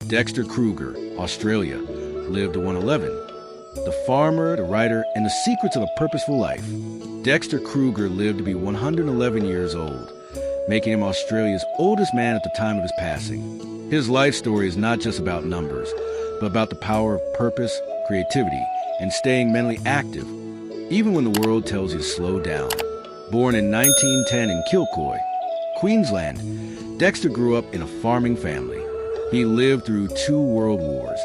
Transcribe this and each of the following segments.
Dexter Kruger, Australia, lived to 111. The farmer, the writer, and the secrets of a purposeful life. Dexter Kruger lived to be 111 years old, making him Australia's oldest man at the time of his passing. His life story is not just about numbers, but about the power of purpose, creativity, and staying mentally active, even when the world tells you to slow down. Born in 1910 in Kilcoy, Queensland, Dexter grew up in a farming family. He lived through 2 world wars,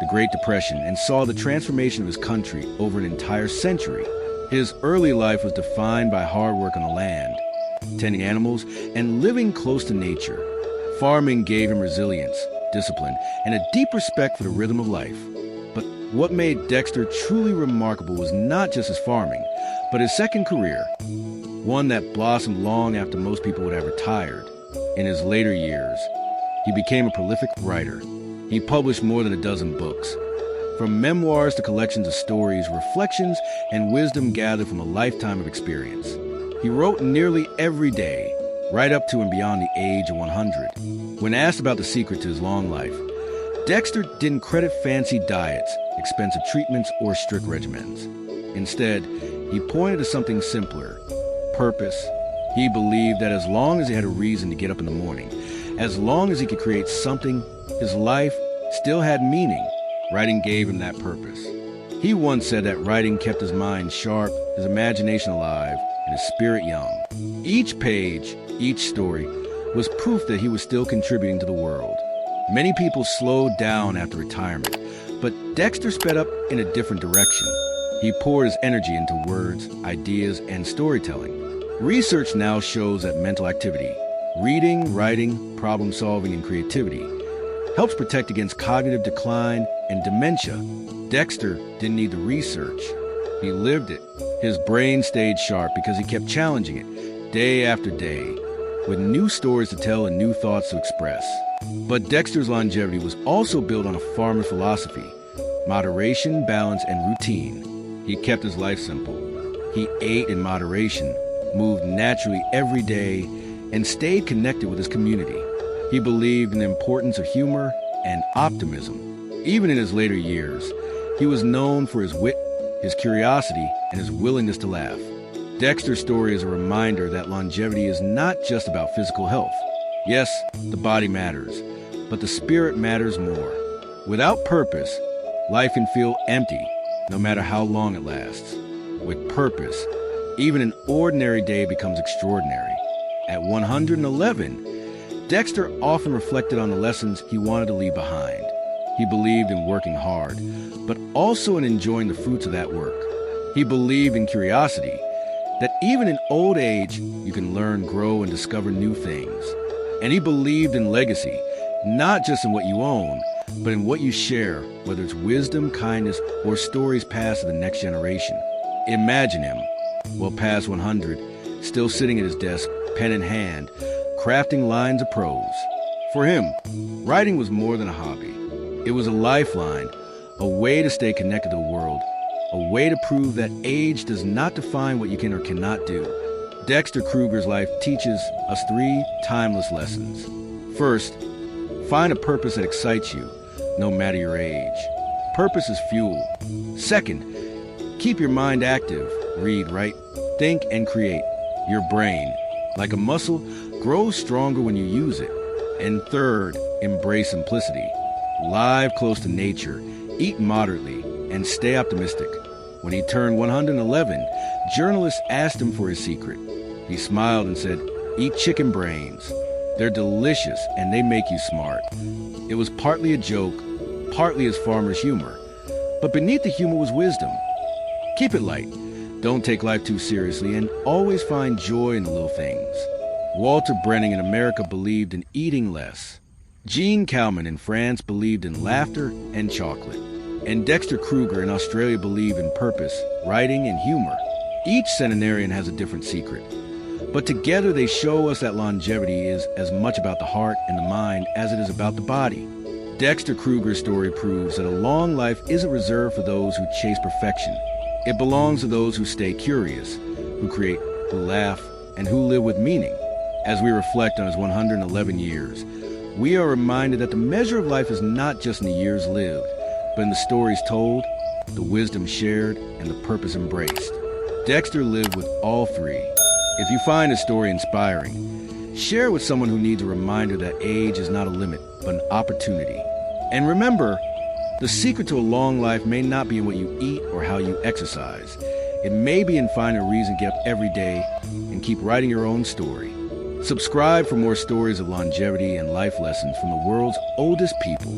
the Great Depression, and saw the transformation of his country over an entire century. His early life was defined by hard work on the land, tending animals, and living close to nature. Farming gave him resilience, discipline, and a deep respect for the rhythm of life. But what made Dexter truly remarkable was not just his farming, but his second career, one that blossomed long after most people would have retired. In his later years, he became a prolific writer. He published more than a dozen books, from memoirs to collections of stories, reflections, and wisdom gathered from a lifetime of experience. He wrote nearly every day, right up to and beyond the age of 100. When asked about the secret to his long life, Dexter didn't credit fancy diets, expensive treatments, or strict regimens. Instead, he pointed to something simpler: purpose. He believed that as long as he had a reason to get up in the morning, as long as he could create something, his life still had meaning. Writing gave him that purpose. He once said that writing kept his mind sharp, his imagination alive, and his spirit young. Each page, each story, was proof that he was still contributing to the world. Many people slowed down after retirement, but Dexter sped up in a different direction. He poured his energy into words, ideas, and storytelling. Research now shows that mental activity, reading, writing, problem-solving, and creativity, helps protect against cognitive decline and dementia. Dexter didn't need the research. He lived it. His brain stayed sharp because he kept challenging it, day after day, with new stories to tell and new thoughts to express. But Dexter's longevity was also built on a farmer philosophy: moderation, balance, and routine. He kept his life simple. He ate in moderation, moved naturally every day, and stayed connected with his community. He believed in the importance of humor and optimism. Even in his later years, he was known for his wit, his curiosity, and his willingness to laugh. Dexter's story is a reminder that longevity is not just about physical health. Yes, the body matters, but the spirit matters more. Without purpose, life can feel empty, no matter how long it lasts. With purpose, even an ordinary day becomes extraordinary. At 111, Dexter often reflected on the lessons he wanted to leave behind. He believed in working hard, but also in enjoying the fruits of that work. He believed in curiosity, that even in old age, you can learn, grow, and discover new things. And he believed in legacy, not just in what you own, but in what you share, whether it's wisdom, kindness, or stories passed to the next generation. Imagine him, well past 100, still sitting at his desk, pen in hand, crafting lines of prose. For him, writing was more than a hobby. It was a lifeline, a way to stay connected to the world, a way to prove that age does not define what you can or cannot do. Dexter Kruger's life teaches us 3 timeless lessons. First, find a purpose that excites you, no matter your age. Purpose is fuel. Second, keep your mind active. Read, write, think, and create. Your brain, like a muscle, grows stronger when you use it. And third, embrace simplicity. Live close to nature, eat moderately, and stay optimistic. When he turned 111, journalists asked him for his secret. He smiled and said, "Eat chicken brains. They're delicious and they make you smart." It was partly a joke, partly his farmer's humor. But beneath the humor was wisdom. Keep it light. Don't take life too seriously, and always find joy in the little things. Walter Brennan in America believed in eating less. Jean Calment in France believed in laughter and chocolate. And Dexter Kruger in Australia believed in purpose, writing, and humor. Each centenarian has a different secret. But together they show us that longevity is as much about the heart and the mind as it is about the body. Dexter Kruger's story proves that a long life isn't reserved for those who chase perfection. It belongs to those who stay curious, who create, who laugh, and who live with meaning. As we reflect on his 111 years, we are reminded that the measure of life is not just in the years lived, but in the stories told, the wisdom shared, and the purpose embraced. Dexter lived with all three. If you find a story inspiring, share it with someone who needs a reminder that age is not a limit, but an opportunity. And remember, the secret to a long life may not be in what you eat or how you exercise. It may be in finding a reason to get up every day and keep writing your own story. Subscribe for more stories of longevity and life lessons from the world's oldest people.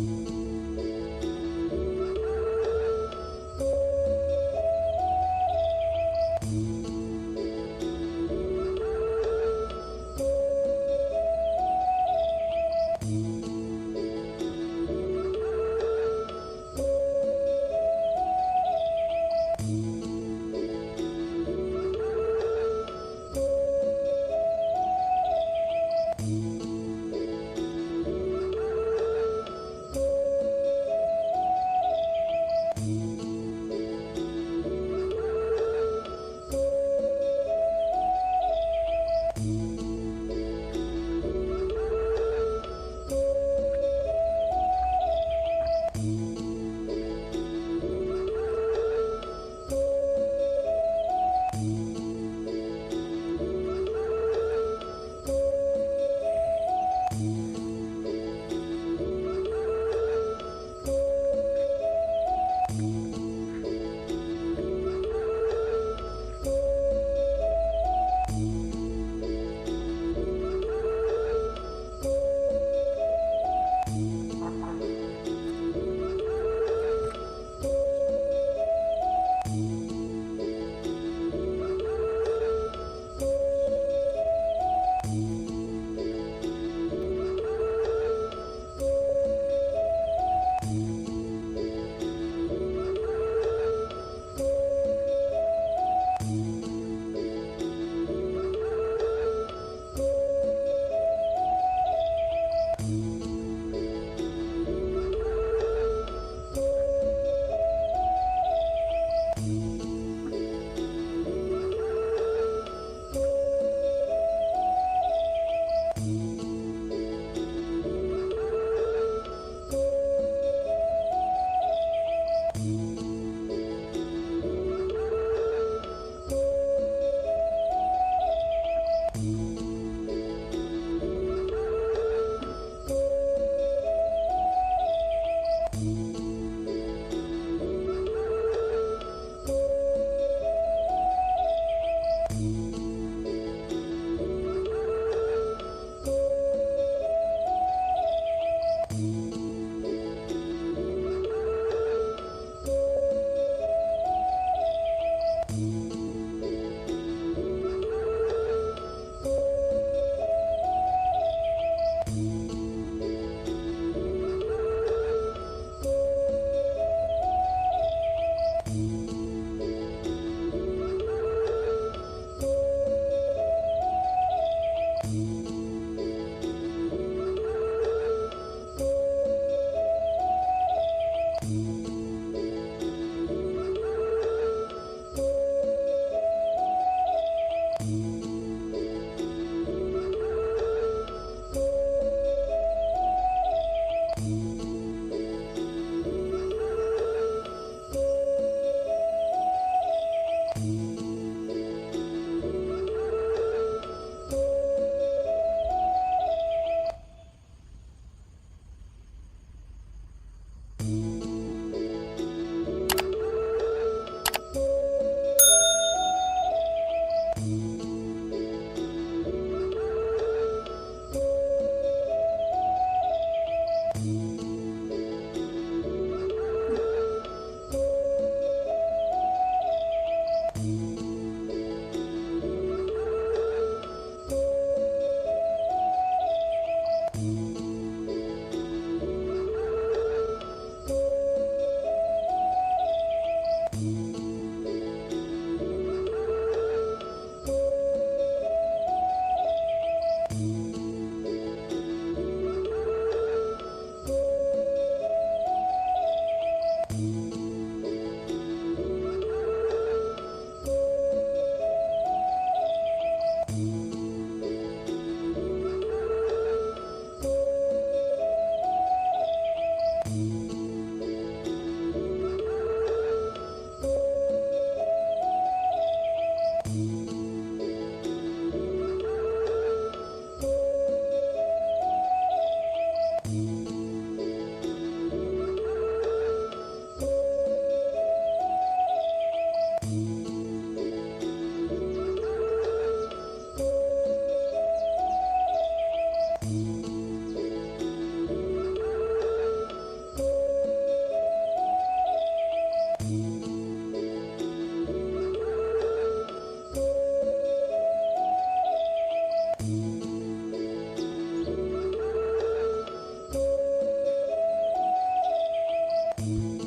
you.